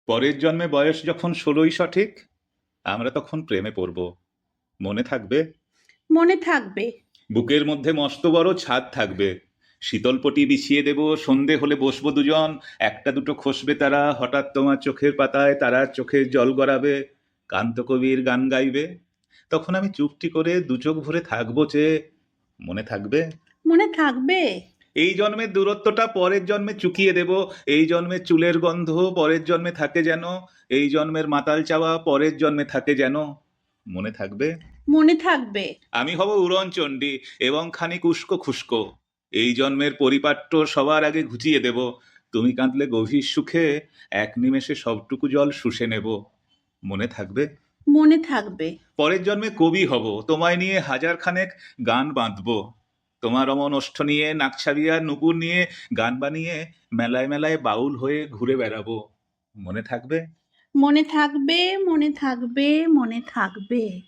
পরের জন্মে বয়স যখন 16ই সঠিক, আমরা তখন প্রেমে পড়ব। মনে থাকবে? মনে থাকবে। বুকের মধ্যে মস্ত বড় ছাদ থাকবে, শীতলপটি বিছিয়ে দেব, সন্ধে হলে বসবো দুজন, একটা দুটো খসবে তারা, হঠাৎ তোমার চোখের পাতায় তারার চোখের জল গড়াবে, কান্তকবির গান গাইবে, তখন আমি চুপটি করে দু চোখ ভরে থাকবো চেয়ে। মনে থাকবে? মনে থাকবে। এই জন্মের দূরত্বটা পরের জন্মে চুকিয়ে দেব, এই জন্মের চুলের গন্ধ পরের জন্মে থাকে যেন, এই জন্মের মাতাল চাওয়া পরের জন্মে থাকে যেন। মনে থাকবে? মনে থাকবে। আমি হব উড়নচণ্ডী এবং খানিক উস্কো খুস্কো, এই জন্মের পরিপাট্য সবার আগে ঘুচিয়ে দেব, তুমি কাঁদলে গভীর সুখে এক নিমেষে সবটুকু জল শুষে নেব। মনে থাকবে? মনে থাকবে। পরের জন্মে কবি হব, তোমায় নিয়ে হাজার খানেক গান বাঁধবো, তোমার অমন ওষ্ঠ নিয়ে, নাকছাবিয়া নুপুর নিয়ে গান বানিয়ে মেলায় মেলায় বাউল হয়ে ঘুরে বেড়াবো। মনে থাকবে? মনে থাকবে। মনে থাকবে। মনে থাকবে।